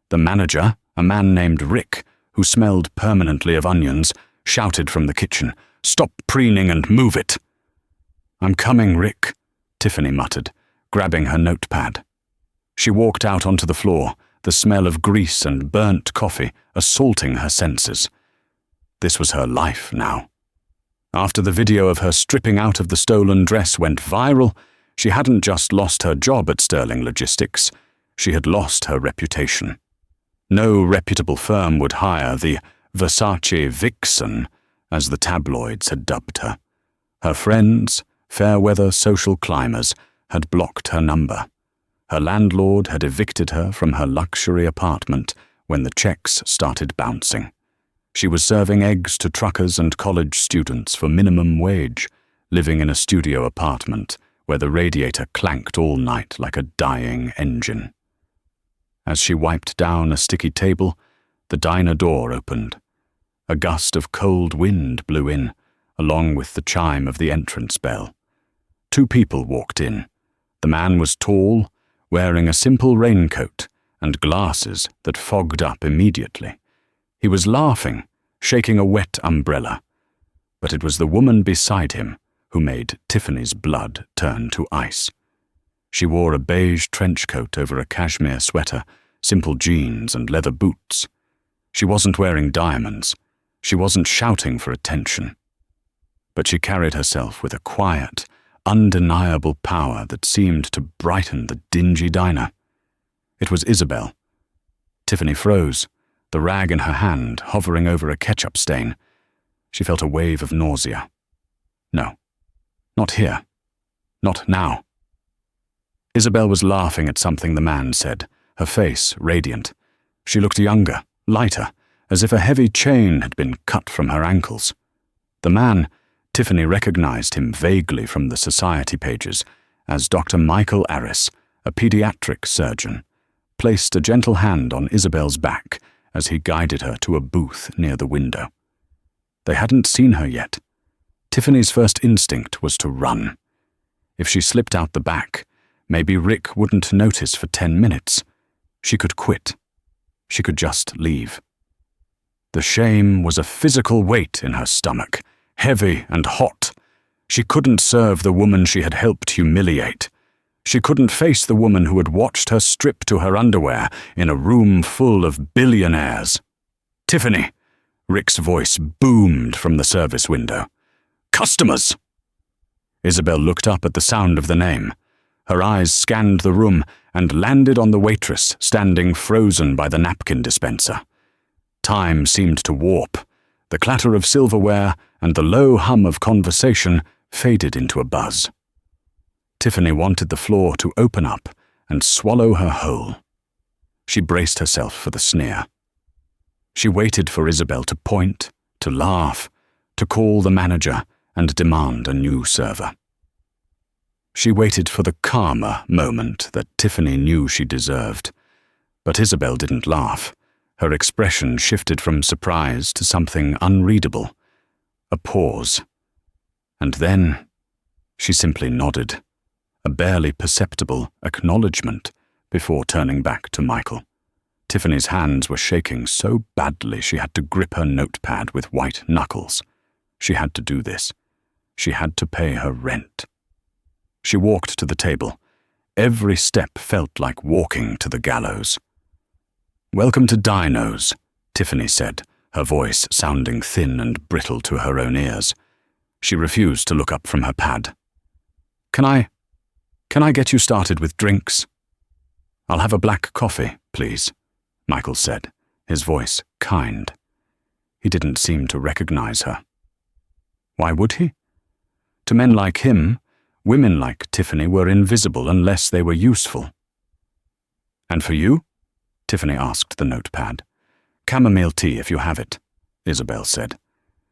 The manager, a man named Rick, who smelled permanently of onions, shouted from the kitchen, Stop preening and move it. I'm coming, Rick, Tiffany muttered, grabbing her notepad. She walked out onto the floor, the smell of grease and burnt coffee assaulting her senses. This was her life now. After the video of her stripping out of the stolen dress went viral, she hadn't just lost her job at Sterling Logistics, she had lost her reputation. No reputable firm would hire the Versace vixen, as the tabloids had dubbed her. Her friends, fair-weather social climbers, had blocked her number. Her landlord had evicted her from her luxury apartment when the checks started bouncing. She was serving eggs to truckers and college students for minimum wage, living in a studio apartment where the radiator clanked all night like a dying engine. As she wiped down a sticky table, the diner door opened. A gust of cold wind blew in, along with the chime of the entrance bell. 2 people walked in. The man was tall, wearing a simple raincoat and glasses that fogged up immediately. He was laughing, shaking a wet umbrella. But it was the woman beside him who made Tiffany's blood turn to ice. She wore a beige trench coat over a cashmere sweater, simple jeans and leather boots. She wasn't wearing diamonds. She wasn't shouting for attention. But she carried herself with a quiet, undeniable power that seemed to brighten the dingy diner. It was Isabel. Tiffany froze, the rag in her hand hovering over a ketchup stain. She felt a wave of nausea. No, not here. Not now. Isabel was laughing at something the man said, her face radiant. She looked younger, lighter, as if a heavy chain had been cut from her ankles. The man, Tiffany recognized him vaguely from the society pages as Dr. Michael Arris, a pediatric surgeon, placed a gentle hand on Isabel's back as he guided her to a booth near the window. They hadn't seen her yet. Tiffany's first instinct was to run. If she slipped out the back, maybe Rick wouldn't notice for 10 minutes. She could quit. She could just leave. The shame was a physical weight in her stomach, heavy and hot. She couldn't serve the woman she had helped humiliate. She couldn't face the woman who had watched her strip to her underwear in a room full of billionaires. "Tiffany!" Rick's voice boomed from the service window. "Customers!" Isabel looked up at the sound of the name. Her eyes scanned the room and landed on the waitress standing frozen by the napkin dispenser. Time seemed to warp. The clatter of silverware and the low hum of conversation faded into a buzz. Tiffany wanted the floor to open up and swallow her whole. She braced herself for the sneer. She waited for Isabel to point, to laugh, to call the manager and demand a new server. She waited for the calmer moment that Tiffany knew she deserved. But Isabel didn't laugh. Her expression shifted from surprise to something unreadable. A pause. And then she simply nodded, a barely perceptible acknowledgement before turning back to Michael. Tiffany's hands were shaking so badly she had to grip her notepad with white knuckles. She had to do this. She had to pay her rent. She walked to the table. Every step felt like walking to the gallows. "Welcome to Dino's," Tiffany said, her voice sounding thin and brittle to her own ears. She refused to look up from her pad. Can I get you started with drinks?" "I'll have a black coffee, please," Michael said, his voice kind. He didn't seem to recognize her. Why would he? To men like him, women like Tiffany were invisible unless they were useful. "And for you?" Tiffany asked the notepad. "Chamomile tea if you have it," Isabel said.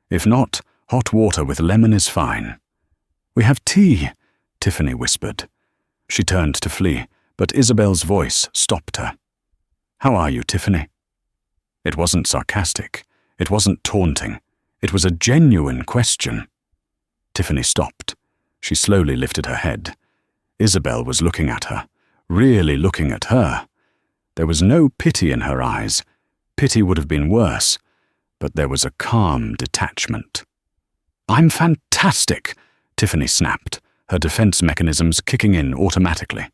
"If not, hot water with lemon is fine." "We have tea," Tiffany whispered. She turned to flee, but Isabel's voice stopped her. "How are you, Tiffany?" It wasn't sarcastic. It wasn't taunting. It was a genuine question. Tiffany stopped. She slowly lifted her head. Isabel was looking at her, really looking at her. There was no pity in her eyes. Pity would have been worse, but there was a calm detachment. "I'm fantastic," Tiffany snapped, her defense mechanisms kicking in automatically.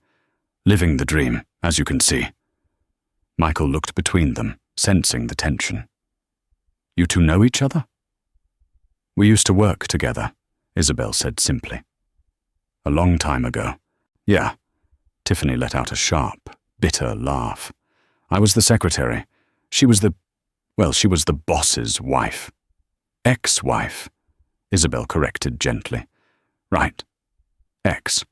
"Living the dream, as you can see." Michael looked between them, sensing the tension. "You two know each other?" "We used to work together," Isabel said simply. "A long time ago." "Yeah." Tiffany let out a sharp, bitter laugh. "I was the secretary. She was the boss's wife." "Ex-wife," Isabel corrected gently. "Right. Ex."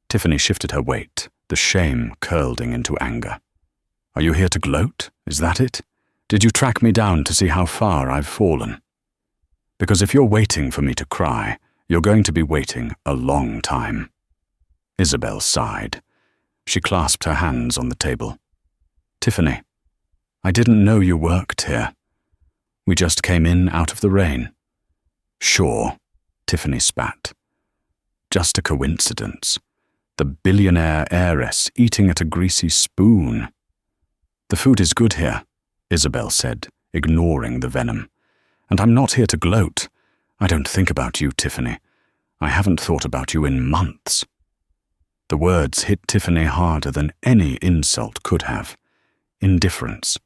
Tiffany shifted her weight, the shame curling into anger. "Are you here to gloat? Is that it? Did you track me down to see how far I've fallen? Because if you're waiting for me to cry, you're going to be waiting a long time." Isabel sighed. She clasped her hands on the table. "Tiffany, I didn't know you worked here. We just came in out of the rain." "Sure," Tiffany spat. "Just a coincidence. The billionaire heiress eating at a greasy spoon." "The food is good here," Isabel said, ignoring the venom. "And I'm not here to gloat. I don't think about you, Tiffany. I haven't thought about you in months." The words hit Tiffany harder than any insult could have. Indifference.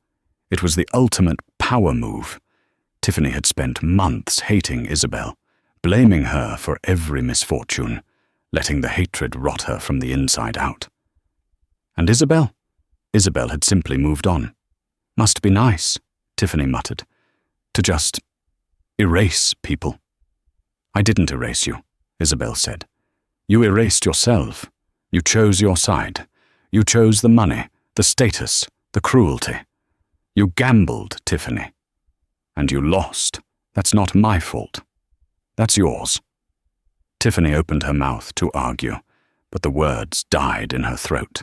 It was the ultimate power move. Tiffany had spent months hating Isabel, blaming her for every misfortune, letting the hatred rot her from the inside out. And Isabel? Isabel had simply moved on. "Must be nice," Tiffany muttered, "to just erase people." "I didn't erase you," Isabel said. "You erased yourself. You chose your side. You chose the money, the status, the cruelty. You gambled, Tiffany. And you lost. That's not my fault. That's yours." Tiffany opened her mouth to argue, but the words died in her throat.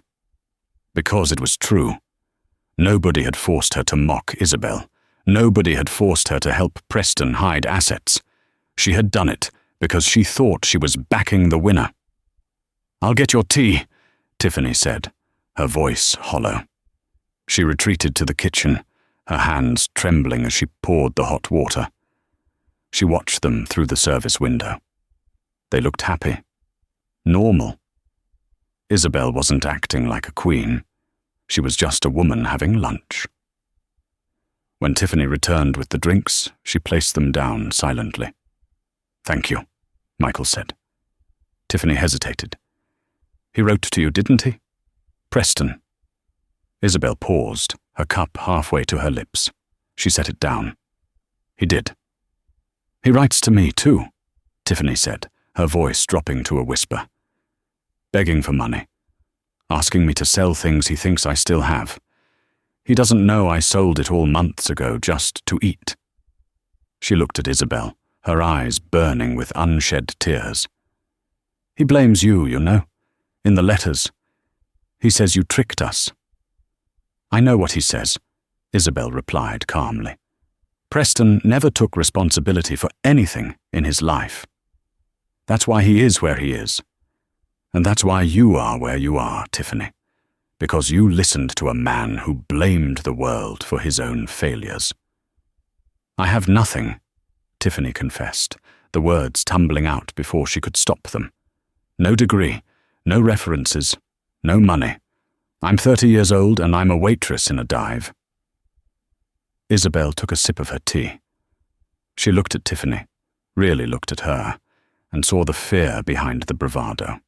Because it was true. Nobody had forced her to mock Isabel. Nobody had forced her to help Preston hide assets. She had done it because she thought she was backing the winner. "I'll get your tea," Tiffany said, her voice hollow. She retreated to the kitchen, her hands trembling as she poured the hot water. She watched them through the service window. They looked happy. Normal. Isabel wasn't acting like a queen. She was just a woman having lunch. When Tiffany returned with the drinks, she placed them down silently. "Thank you," Michael said. Tiffany hesitated. "He wrote to you, didn't he?" "Preston." Isabel paused, her cup halfway to her lips. She set it down. "He did." "He writes to me, too," Tiffany said, her voice dropping to a whisper. "Begging for money. Asking me to sell things he thinks I still have. He doesn't know I sold it all months ago just to eat." She looked at Isabel, her eyes burning with unshed tears. "He blames you, you know, in the letters. He says you tricked us." "I know what he says," Isabel replied calmly. "Preston never took responsibility for anything in his life. That's why he is where he is. And that's why you are where you are, Tiffany. Because you listened to a man who blamed the world for his own failures." "I have nothing," Tiffany confessed, the words tumbling out before she could stop them. "No degree, no references, no money. I'm 30 years old and I'm a waitress in a dive." Isabel took a sip of her tea. She looked at Tiffany, really looked at her, and saw the fear behind the bravado.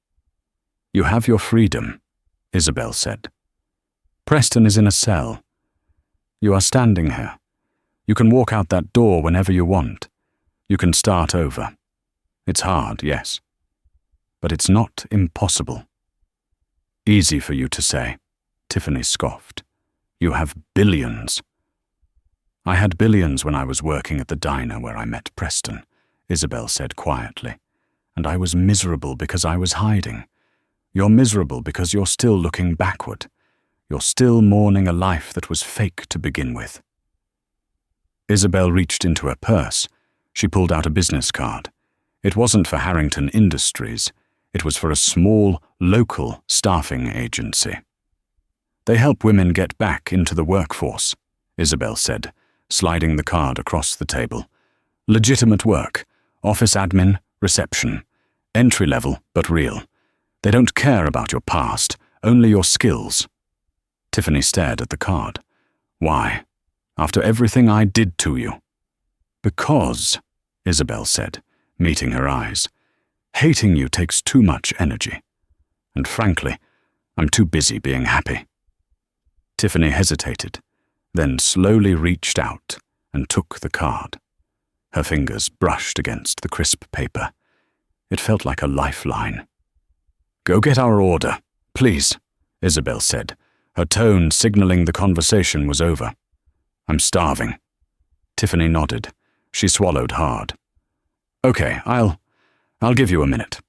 "You have your freedom," Isabel said. "Preston is in a cell. You are standing here. You can walk out that door whenever you want. You can start over. It's hard, yes. But it's not impossible." "Easy for you to say," Tiffany scoffed. "You have billions." "I had billions when I was working at the diner where I met Preston," Isabel said quietly. "And I was miserable because I was hiding. You're miserable because you're still looking backward. You're still mourning a life that was fake to begin with." Isabel reached into her purse. She pulled out a business card. It wasn't for Harrington Industries. It was for a small, local staffing agency. "They help women get back into the workforce," Isabel said, sliding the card across the table. "Legitimate work, office admin, reception, entry level but real. They don't care about your past, only your skills." Tiffany stared at the card. "Why? After everything I did to you?" "Because," Isabel said, meeting her eyes, "hating you takes too much energy. And frankly, I'm too busy being happy." Tiffany hesitated, then slowly reached out and took the card. Her fingers brushed against the crisp paper. It felt like a lifeline. "Go get our order, please," Isabel said, her tone signaling the conversation was over. I'm starving. Tiffany nodded. She swallowed hard. Okay, I'll give you a minute.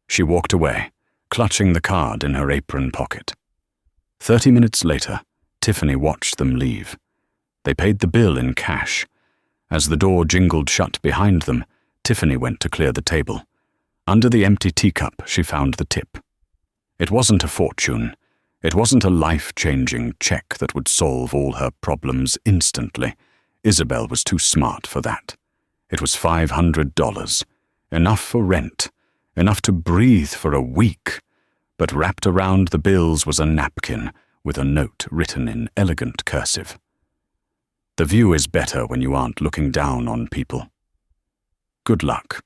She walked away, clutching the card in her apron pocket. 30 minutes later, Tiffany watched them leave. They paid the bill in cash. As the door jingled shut behind them, Tiffany went to clear the table. Under the empty teacup, she found the tip. It wasn't a fortune. It wasn't a life-changing check that would solve all her problems instantly. Isabel was too smart for that. It was $500. Enough for rent. Enough to breathe for a week. But wrapped around the bills was a napkin with a note written in elegant cursive. The view is better when you aren't looking down on people. Good luck.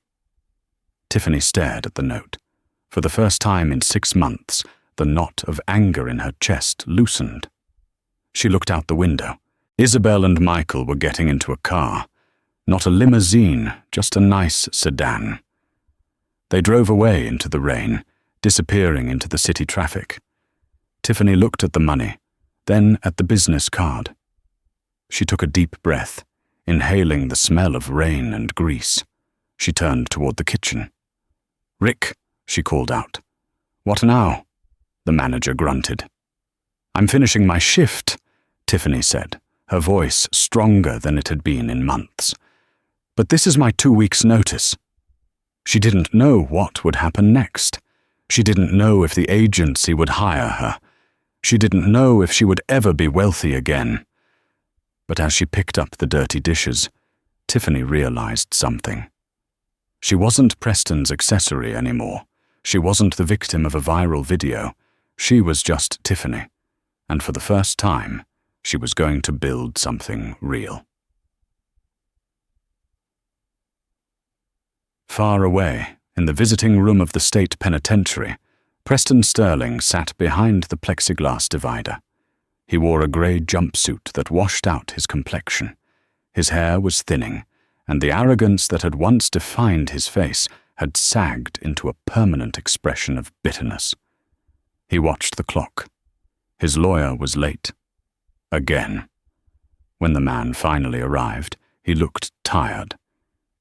Tiffany stared at the note. For the first time in 6 months, the knot of anger in her chest loosened. She looked out the window. Isabel and Michael were getting into a car. Not a limousine, just a nice sedan. They drove away into the rain, disappearing into the city traffic. Tiffany looked at the money, then at the business card. She took a deep breath, inhaling the smell of rain and grease. She turned toward the kitchen. "Rick," she called out. "What now?" The manager grunted. "I'm finishing my shift," Tiffany said, her voice stronger than it had been in months. "But this is my 2 weeks' notice." She didn't know what would happen next. She didn't know if the agency would hire her. She didn't know if she would ever be wealthy again. But as she picked up the dirty dishes, Tiffany realized something. She wasn't Preston's accessory anymore. She wasn't the victim of a viral video. She was just Tiffany. And for the first time, she was going to build something real. Far away, in the visiting room of the state penitentiary, Preston Sterling sat behind the plexiglass divider. He wore a grey jumpsuit that washed out his complexion. His hair was thinning, and the arrogance that had once defined his face had sagged into a permanent expression of bitterness. He watched the clock. His lawyer was late. Again. When the man finally arrived, he looked tired.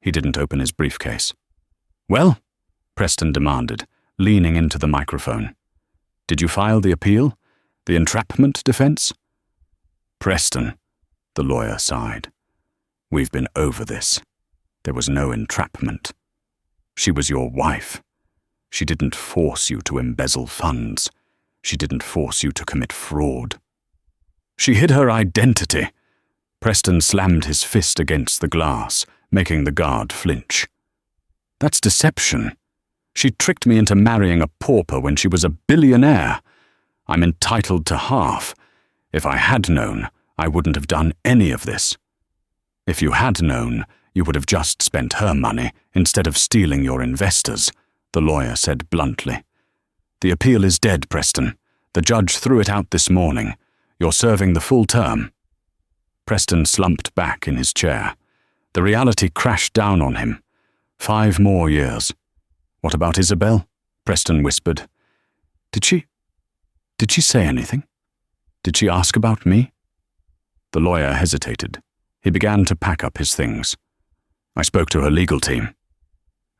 He didn't open his briefcase. "Well?" Preston demanded, leaning into the microphone. "Did you file the appeal? The entrapment defense?" "Preston," the lawyer sighed. "We've been over this. There was no entrapment. She was your wife. She didn't force you to embezzle funds. She didn't force you to commit fraud. She hid her identity." Preston slammed his fist against the glass, making the guard flinch. "That's deception. She tricked me into marrying a pauper when she was a billionaire. I'm entitled to half. If I had known, I wouldn't have done any of this." "If you had known, you would have just spent her money instead of stealing your investors," the lawyer said bluntly. "The appeal is dead, Preston. The judge threw it out this morning. You're serving the full term." Preston slumped back in his chair. The reality crashed down on him. 5 more years. "What about Isabel?" Preston whispered. Did she say anything? Did she ask about me?" The lawyer hesitated. He began to pack up his things. "I spoke to her legal team."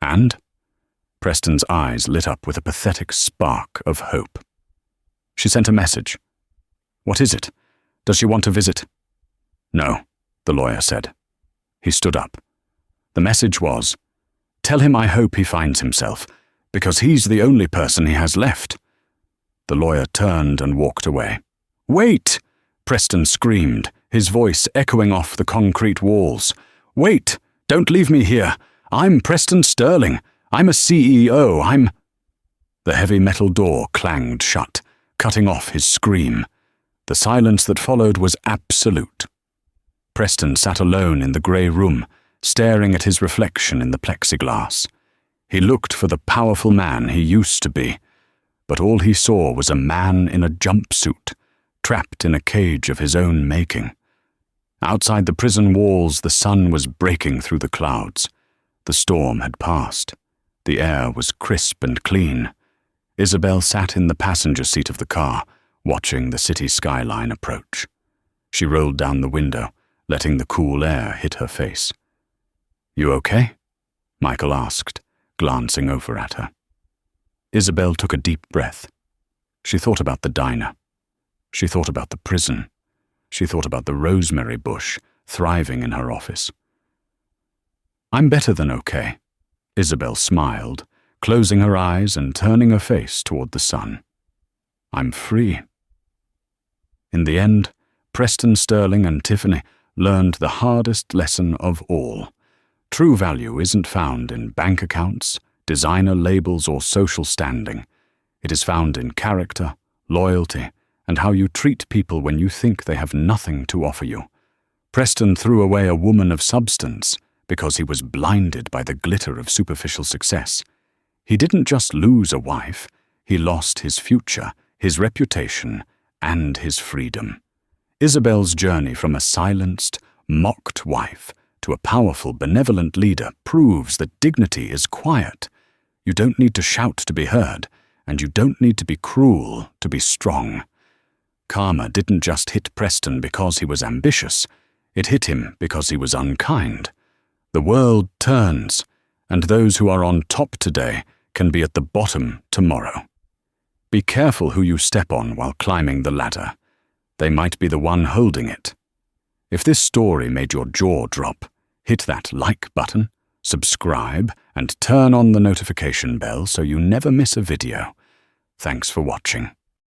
"And?" Preston's eyes lit up with a pathetic spark of hope. "She sent a message." "What is it? Does she want to visit?" "No," the lawyer said. He stood up. The message was, "Tell him I hope he finds himself, because he's the only person he has left." The lawyer turned and walked away. "Wait!" Preston screamed, his voice echoing off the concrete walls. "Wait! Don't leave me here! I'm Preston Sterling! I'm a CEO! The heavy metal door clanged shut, cutting off his scream. The silence that followed was absolute. Preston sat alone in the grey room, staring at his reflection in the plexiglass. He looked for the powerful man he used to be, but all he saw was a man in a jumpsuit, trapped in a cage of his own making. Outside the prison walls, the sun was breaking through the clouds. The storm had passed. The air was crisp and clean. Isabel sat in the passenger seat of the car, watching the city skyline approach. She rolled down the window, letting the cool air hit her face. "You okay?" Michael asked, glancing over at her. Isabel took a deep breath. She thought about the diner. She thought about the prison. She thought about the rosemary bush thriving in her office. "I'm better than okay," Isabel smiled, closing her eyes and turning her face toward the sun. "I'm free." In the end, Preston Sterling and Tiffany learned the hardest lesson of all. True value isn't found in bank accounts, designer labels, or social standing. It is found in character, loyalty, and how you treat people when you think they have nothing to offer you. Preston threw away a woman of substance because he was blinded by the glitter of superficial success. He didn't just lose a wife, he lost his future, his reputation, and his freedom. Isabel's journey from a silenced, mocked wife to a powerful, benevolent leader proves that dignity is quiet. You don't need to shout to be heard, and you don't need to be cruel to be strong. Karma didn't just hit Preston because he was ambitious, it hit him because he was unkind. The world turns, and those who are on top today can be at the bottom tomorrow. Be careful who you step on while climbing the ladder. They might be the one holding it. If this story made your jaw drop, hit that like button, subscribe, and turn on the notification bell so you never miss a video. Thanks for watching.